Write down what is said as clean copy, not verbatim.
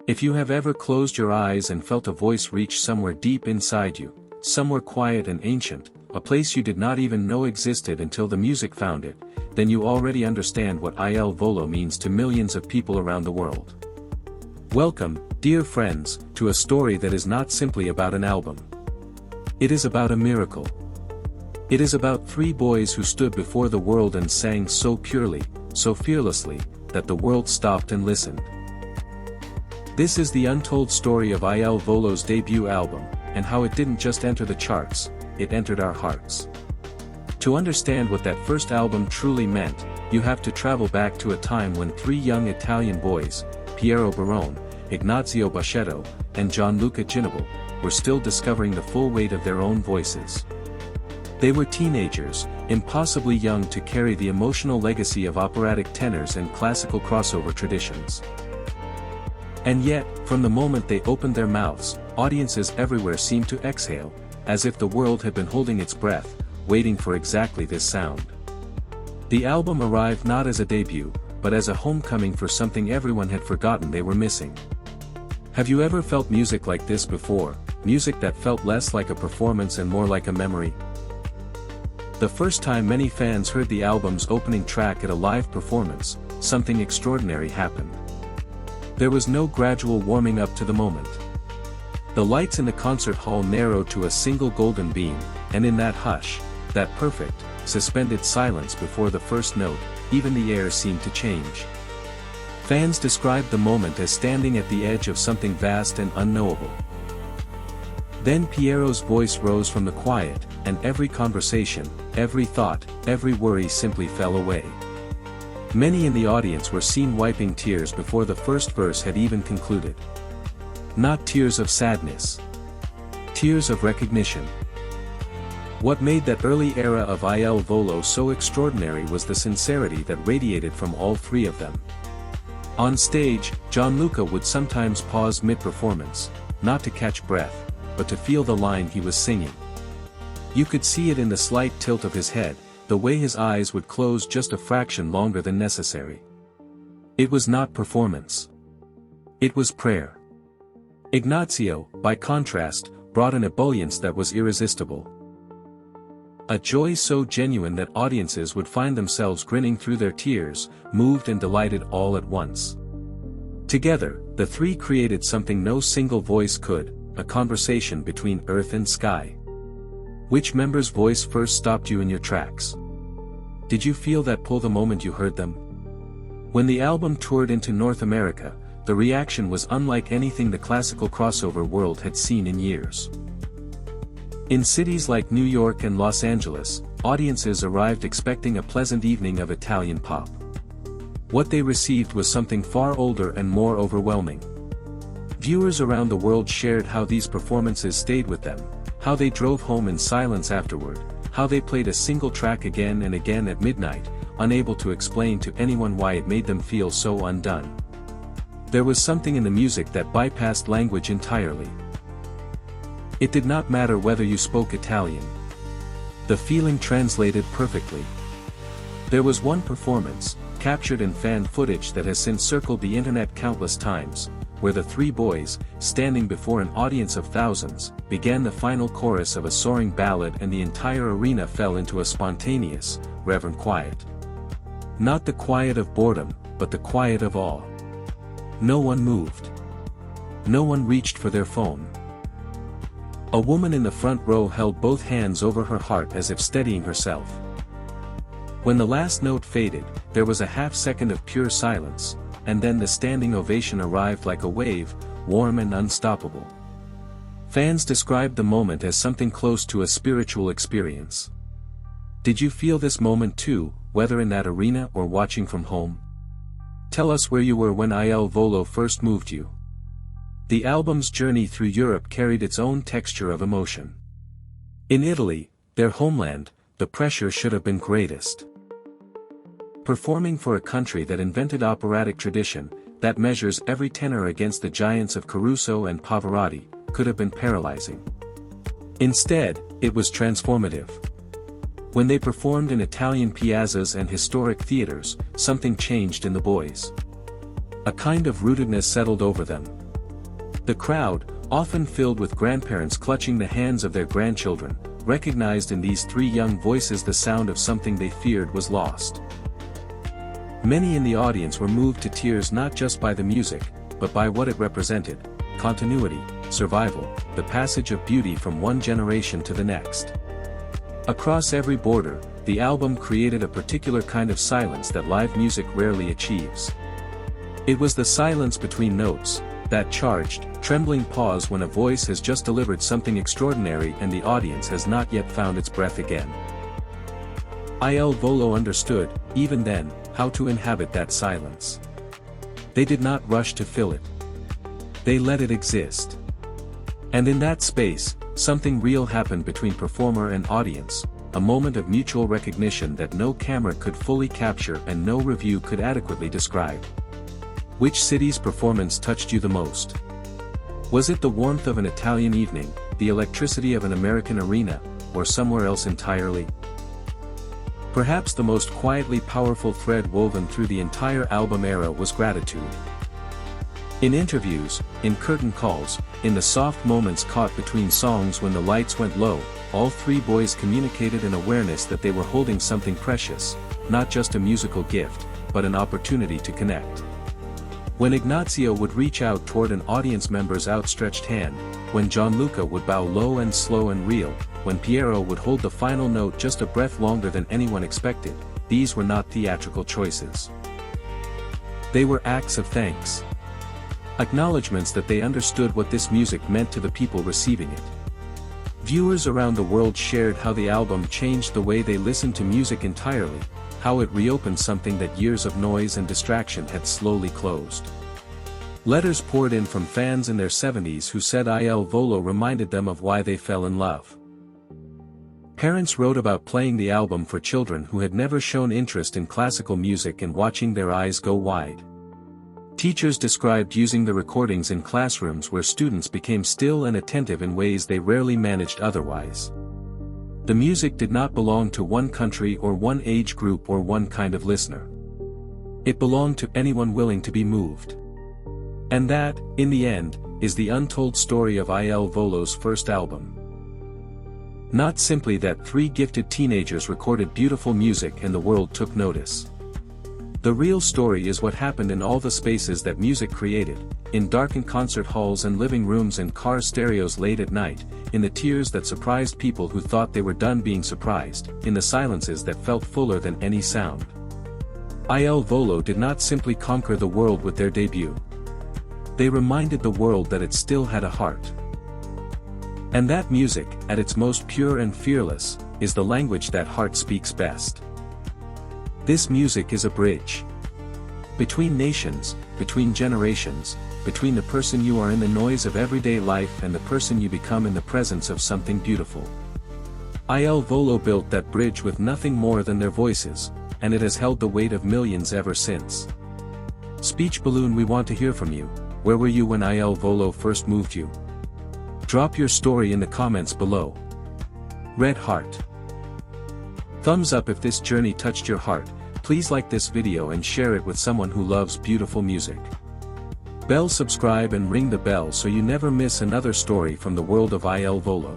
If you have ever closed your eyes and felt a voice reach somewhere deep inside you, somewhere quiet and ancient, a place you did not even know existed until the music found it, then you already understand what Il Volo means to millions of people around the world. Welcome, dear friends, to a story that is not simply about an album. It is about a miracle. It is about three boys who stood before the world and sang so purely, so fearlessly, that the world stopped and listened. This is the untold story of Il Volo's debut album, and how it didn't just enter the charts, it entered our hearts. To understand what that first album truly meant, you have to travel back to a time when three young Italian boys, Piero Barone, Ignazio Boschetto, and Gianluca Ginoble, were still discovering the full weight of their own voices. They were teenagers, impossibly young to carry the emotional legacy of operatic tenors and classical crossover traditions. And yet, from the moment they opened their mouths, audiences everywhere seemed to exhale, as if the world had been holding its breath, waiting for exactly this sound. The album arrived not as a debut, but as a homecoming for something everyone had forgotten they were missing. Have you ever felt music like this before, music that felt less like a performance and more like a memory? The first time many fans heard the album's opening track at a live performance, something extraordinary happened. There was no gradual warming up to the moment. The lights in the concert hall narrowed to a single golden beam, and in that hush, that perfect, suspended silence before the first note, even the air seemed to change. Fans described the moment as standing at the edge of something vast and unknowable. Then Piero's voice rose from the quiet, and every conversation, every thought, every worry simply fell away. Many in the audience were seen wiping tears before the first verse had even concluded. Not tears of sadness. Tears of recognition. What made that early era of Il Volo so extraordinary was the sincerity that radiated from all three of them. On stage, Gianluca would sometimes pause mid-performance, not to catch breath, but to feel the line he was singing. You could see it in the slight tilt of his head, the way his eyes would close just a fraction longer than necessary. It was not performance. It was prayer. Ignazio, by contrast, brought an ebullience that was irresistible. A joy so genuine that audiences would find themselves grinning through their tears, moved and delighted all at once. Together, the three created something no single voice could, a conversation between earth and sky. Which member's voice first stopped you in your tracks? Did you feel that pull the moment you heard them? When the album toured into North America, the reaction was unlike anything the classical crossover world had seen in years. In cities like New York and Los Angeles, audiences arrived expecting a pleasant evening of Italian pop. What they received was something far older and more overwhelming. Viewers around the world shared how these performances stayed with them, how they drove home in silence afterward, how they played a single track again and again at midnight, unable to explain to anyone why it made them feel so undone. There was something in the music that bypassed language entirely. It did not matter whether you spoke Italian. The feeling translated perfectly. There was one performance, captured in fan footage that has since circled the internet countless times, where the three boys, standing before an audience of thousands, began the final chorus of a soaring ballad and the entire arena fell into a spontaneous, reverent quiet. Not the quiet of boredom, but the quiet of awe. No one moved. No one reached for their phone. A woman in the front row held both hands over her heart as if steadying herself. When the last note faded, there was a half-second of pure silence, and then the standing ovation arrived like a wave, warm and unstoppable. Fans described the moment as something close to a spiritual experience. Did you feel this moment too, whether in that arena or watching from home? Tell us where you were when Il Volo first moved you. The album's journey through Europe carried its own texture of emotion. In Italy, their homeland, the pressure should have been greatest. Performing for a country that invented operatic tradition, that measures every tenor against the giants of Caruso and Pavarotti, could have been paralyzing. Instead, it was transformative. When they performed in Italian piazzas and historic theaters, something changed in the boys. A kind of rootedness settled over them, The crowd, often filled with grandparents clutching the hands of their grandchildren, recognized in these three young voices the sound of something they feared was lost. Many in the audience were moved to tears not just by the music, but by what it represented: continuity, survival, the passage of beauty from one generation to the next. Across every border, the album created a particular kind of silence that live music rarely achieves. It was the silence between notes, that charged, trembling pause when a voice has just delivered something extraordinary and the audience has not yet found its breath again. Il Volo understood, even then, how to inhabit that silence. They did not rush to fill it. They let it exist. And in that space, something real happened between performer and audience, a moment of mutual recognition that no camera could fully capture and no review could adequately describe. Which city's performance touched you the most? Was it the warmth of an Italian evening, the electricity of an American arena, or somewhere else entirely? Perhaps the most quietly powerful thread woven through the entire album era was gratitude. In interviews, in curtain calls, in the soft moments caught between songs when the lights went low, all three boys communicated an awareness that they were holding something precious, not just a musical gift, but an opportunity to connect. When Ignazio would reach out toward an audience member's outstretched hand, when Gianluca would bow low and slow and real, when Piero would hold the final note just a breath longer than anyone expected, these were not theatrical choices. They were acts of thanks. Acknowledgements that they understood what this music meant to the people receiving it. Viewers around the world shared how the album changed the way they listened to music entirely, how it reopened something that years of noise and distraction had slowly closed. Letters poured in from fans in their 70s who said Il Volo reminded them of why they fell in love. Parents wrote about playing the album for children who had never shown interest in classical music and watching their eyes go wide. Teachers described using the recordings in classrooms where students became still and attentive in ways they rarely managed otherwise. The music did not belong to one country or one age group or one kind of listener. It belonged to anyone willing to be moved. And that, in the end, is the untold story of Il Volo's first album. Not simply that three gifted teenagers recorded beautiful music and the world took notice. The real story is what happened in all the spaces that music created, in darkened concert halls and living rooms and car stereos late at night, in the tears that surprised people who thought they were done being surprised, in the silences that felt fuller than any sound. Il Volo did not simply conquer the world with their debut. They reminded the world that it still had a heart. And that music, at its most pure and fearless, is the language that heart speaks best. This music is a bridge. Between nations, between generations, between the person you are in the noise of everyday life and the person you become in the presence of something beautiful. Il Volo built that bridge with nothing more than their voices, and it has held the weight of millions ever since. Speech balloon, we want to hear from you. Where were you when Il Volo first moved you? Drop your story in the comments below. Red heart. Thumbs up if this journey touched your heart. Please like this video and share it with someone who loves beautiful music. Bell, subscribe and ring the bell so you never miss another story from the world of Il Volo.